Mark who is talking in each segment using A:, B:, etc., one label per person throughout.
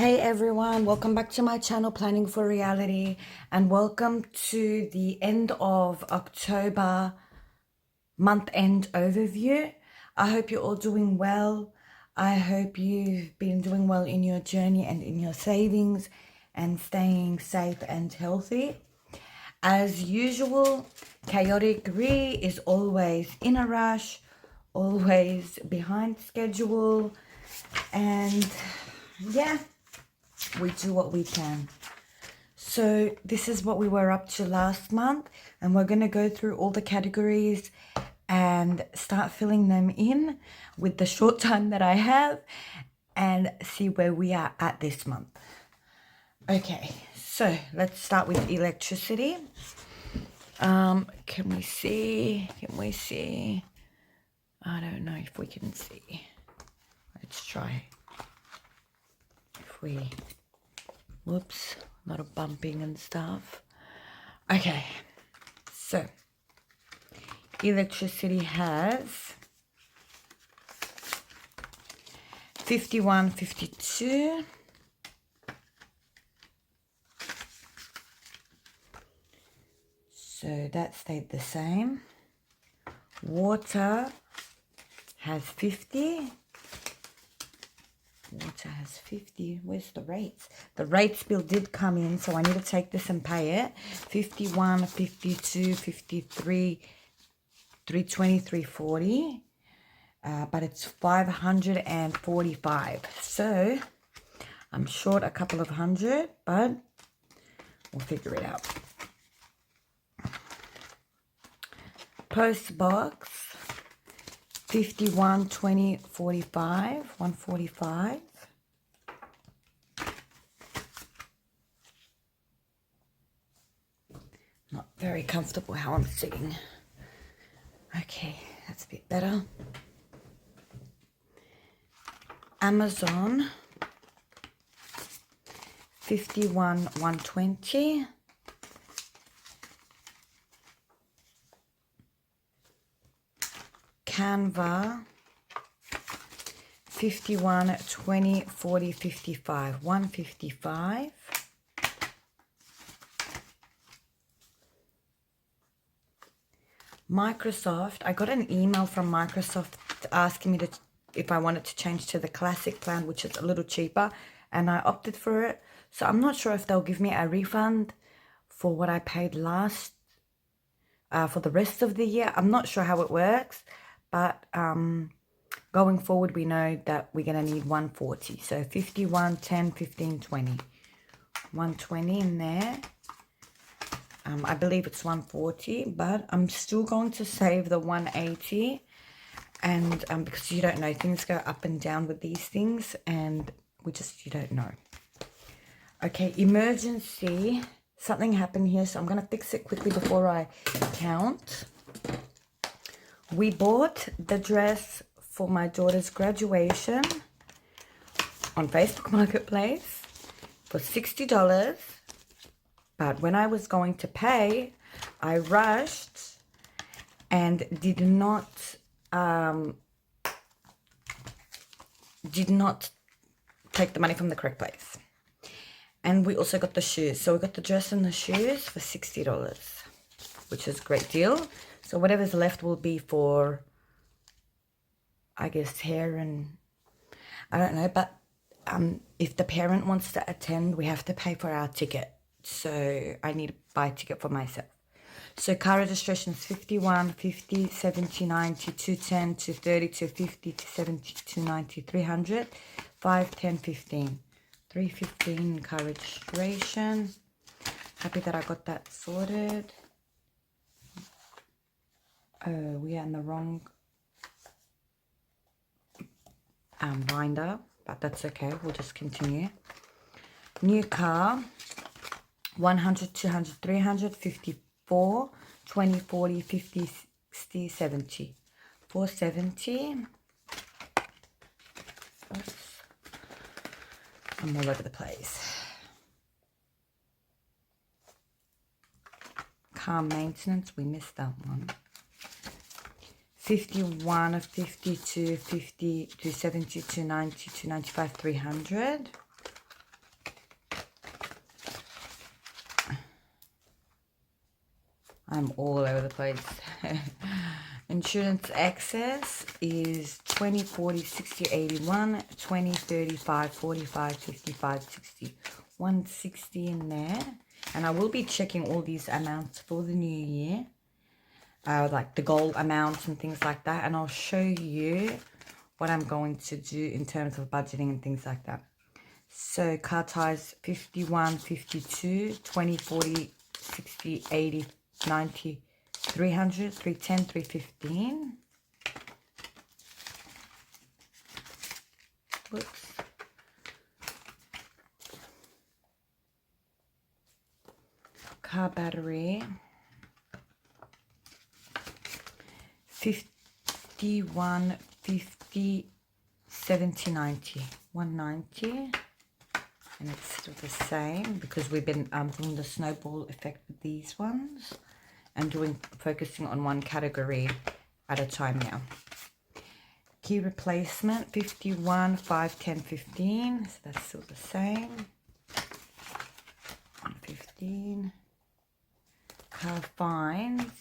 A: Hey everyone, welcome back to my channel Planning for Reality, and welcome to the end of October month end overview. I hope you're all doing well. I hope you've been doing well in your journey and in your savings and staying safe and healthy. As usual, Chaotic Re is always in a rush, always behind schedule, and yeah, we do what we can. So this is what we were up to last month, and we're going to go through all the categories and start filling them in with the short time that I have and see where we are at this month. Okay, so let's start with electricity. Can we see? I don't know if we can see. Let's try. If we, whoops, a lot of bumping and stuff. Okay, so electricity has 51.52. So that stayed the same. Water has 50. Water has 50. Where's the rates? The rates bill did come in, so I need to take this and pay it. 51, 52, 53, 320, 340. But it's 545. So I'm short a couple of hundred, but we'll figure it out. Post box 51, 20, 45, 145. Not very comfortable how I'm sitting. Okay, that's a bit better. Amazon 51, 120. Canva 51, 20, 40, 55, 155. Microsoft, I got an email from Microsoft asking me if I wanted to change to the classic plan, which is a little cheaper, and I opted for it. So I'm not sure if they'll give me a refund for what I paid last for the rest of the year. I'm not sure how it works. But going forward, we know that we're going to need 140. So 51, 10, 15, 20. 120 in there. I believe it's 140, but I'm still going to save the 180. And because you don't know, things go up and down with these things, and you don't know. Okay, emergency. Something happened here, so I'm going to fix it quickly before I count. We bought the dress for my daughter's graduation on Facebook Marketplace for $60. But when I was going to pay, I rushed and did not take the money from the correct place. And we also got the shoes. So we got the dress and the shoes for $60, which is a great deal. So whatever's left will be for, I guess, hair and, I don't know. But if the parent wants to attend, we have to pay for our ticket. So I need to buy a ticket for myself. So car registration is 51, 50, 70, 90, 210, 230, 250, 270, 290, 300, 5, 10, 15. 315 car registration. Happy that I got that sorted. Oh, we are in the wrong binder, but that's okay. We'll just continue. New car, 100, 200, 300, 54, 20, 40, 50, 60, 70. 470. Oops. I'm all over the place. Car maintenance, we missed that one. 51, 52, 50, 270, 290, 295, 300. I'm all over the place. Insurance excess is 20, 40, 60, 81, 20, 35, 45, 55, 60, 160 in there. And I will be checking all these amounts for the new year. Like the goal amounts and things like that. And I'll show you what I'm going to do in terms of budgeting and things like that. So car tires 51, 52, 20, 40, 60, 80, 90, 300, 310, 315. Whoops. Car battery 51, 50, 70, 90, 190. And it's still the same because we've been doing the snowball effect with these ones and focusing on one category at a time now. Key replacement 51, 5, 10, 15. So that's still the same. 15. Car fines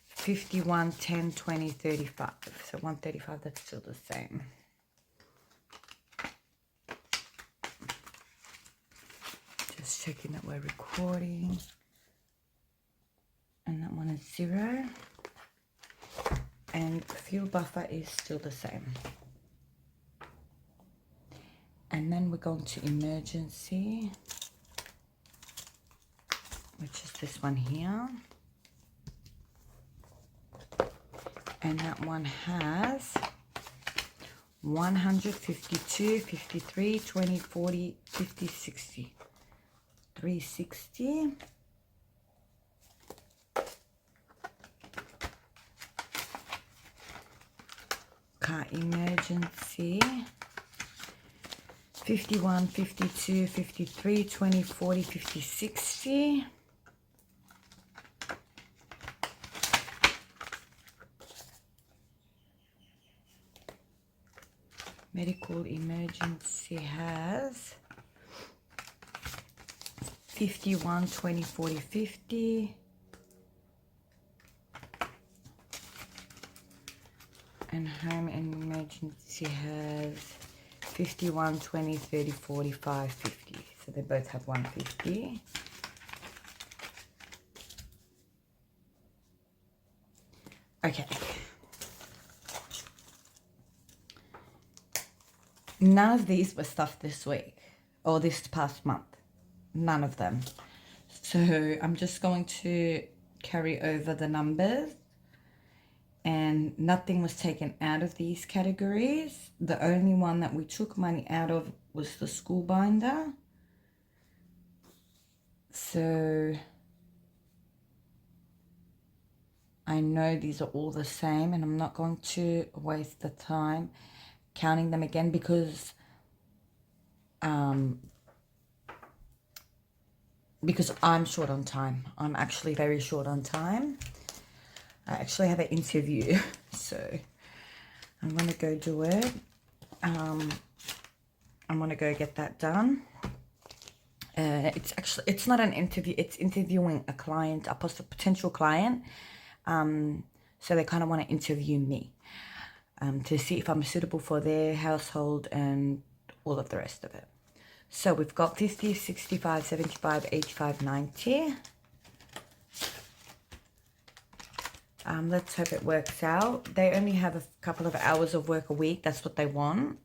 A: 51, 10, 20, 35. So 135, that's still the same. Just checking that we're recording. And that one is 0. And fuel buffer is still the same. And then we're going to emergency, which is this one here. And that one has 152, 53, 20, 40, 50, 60. 360. Car emergency 51, 52, 53, 20, 40, 50, 60. Medical emergency has 51, 20, 40, 50. And home emergency has 51, 20, 30, 45, 50. So they both have 150. Okay. None of these were stuffed this week or this past month. None of them. So I'm just going to carry over the numbers, and nothing was taken out of these categories. The only one that we took money out of was the school binder. So I know these are all the same, and I'm not going to waste the time counting them again because I'm short on time. I'm actually very short on time. I actually have an interview, so I'm going to go do it. I'm going to go get that done. It's not an interview. It's interviewing a client, a potential client. So they kind of want to interview me to see if I'm suitable for their household and all of the rest of it. So we've got 50, 65, 75, 85, 90. Let's hope it works out. They only have a couple of hours of work a week. That's what they want.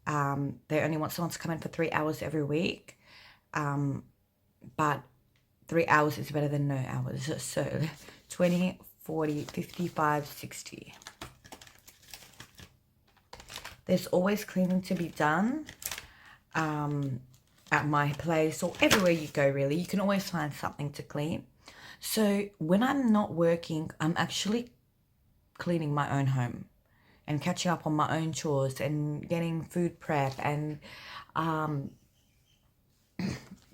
A: They only want someone to come in for 3 hours every week. But 3 hours is better than no hours. So 20, 40, 55, 60. There's always cleaning to be done at my place or everywhere you go, really. You can always find something to clean. So when I'm not working, I'm actually cleaning my own home and catching up on my own chores and getting food prep and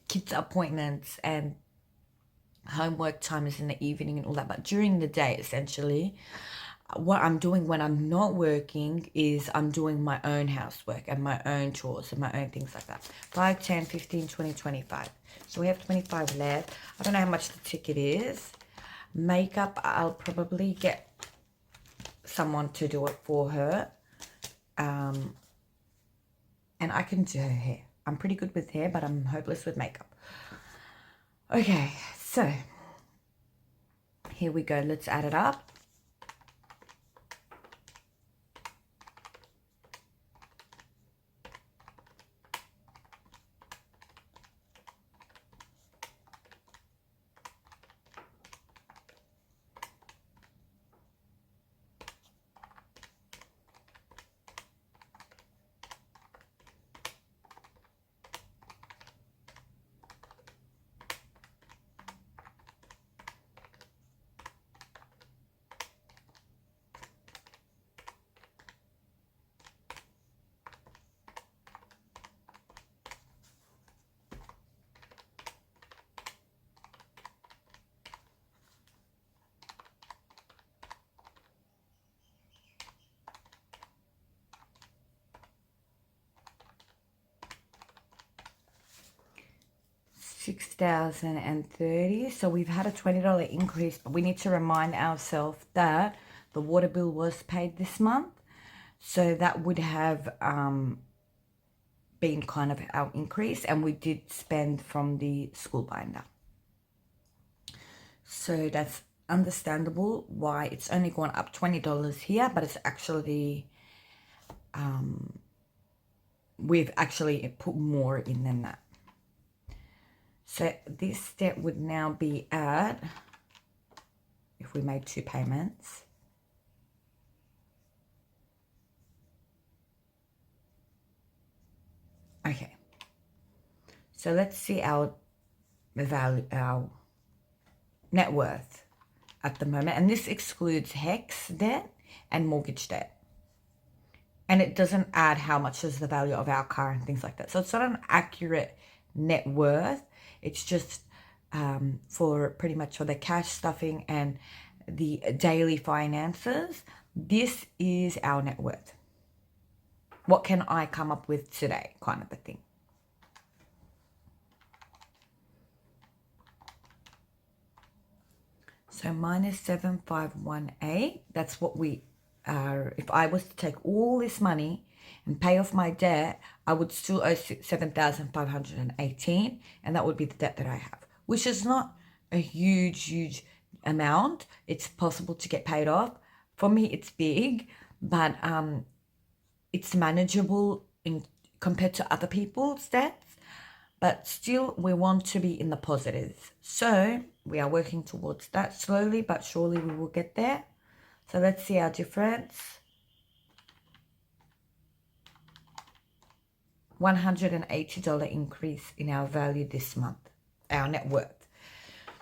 A: kids' appointments, and homework time is in the evening and all that. But during the day, essentially, what I'm doing when I'm not working is I'm doing my own housework and my own chores and my own things like that. 5, 10, 15, 20, 25. So we have 25 left. I don't know how much the ticket is. Makeup, I'll probably get someone to do it for her. And I can do her hair. I'm pretty good with hair, but I'm hopeless with makeup. Okay, so here we go. Let's add it up. $6,030. So we've had a $20 increase, but we need to remind ourselves that the water bill was paid this month. So that would have been kind of our increase, and we did spend from the school binder. So that's understandable why it's only gone up $20 here, but it's actually we've actually put more in than that. So this step would now be at, if we made 2 payments, okay. So let's see our value, our net worth at the moment, and this excludes HEX debt and mortgage debt, and it doesn't add how much is the value of our car and things like that. So it's not an accurate net worth. It's just for pretty much for the cash stuffing and the daily finances. This is our net worth. What can I come up with today, kind of a thing. So minus 7,518, that's what we are. If I was to take all this money and pay off my debt, I would still owe 7,518, and that would be the debt that I have, which is not a huge amount. It's possible to get paid off. For me, it's big, but it's manageable compared to other people's debts, but still we want to be in the positives. So we are working towards that. Slowly but surely we will get there. So let's see our difference. $180 increase in our value this month, our net worth.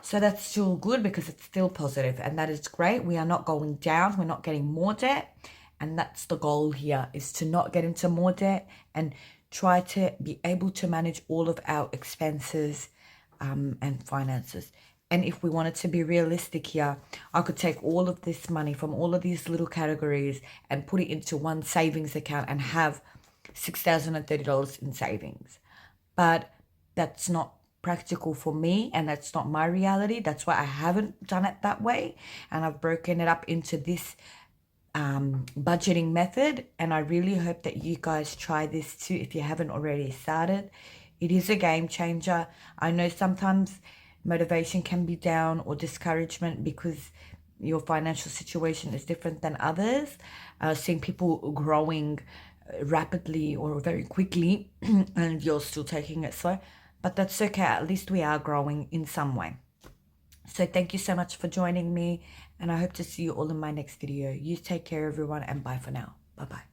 A: So that's still good because it's still positive, and that is great. We are not going down. We're not getting more debt, and that's the goal here, is to not get into more debt and try to be able to manage all of our expenses and finances. And if we wanted to be realistic here, I could take all of this money from all of these little categories and put it into one savings account and have $6,030 in savings. But that's not practical for me, and that's not my reality. That's why I haven't done it that way, and I've broken it up into this budgeting method, and I really hope that you guys try this too if you haven't already started. It is a game changer. I know sometimes motivation can be down or discouragement because your financial situation is different than others. Seeing people growing rapidly or very quickly and you're still taking it slow, but that's okay. At least we are growing in some way. So thank you so much for joining me, and I hope to see you all in my next video. You take care, everyone, and bye for now. Bye-bye.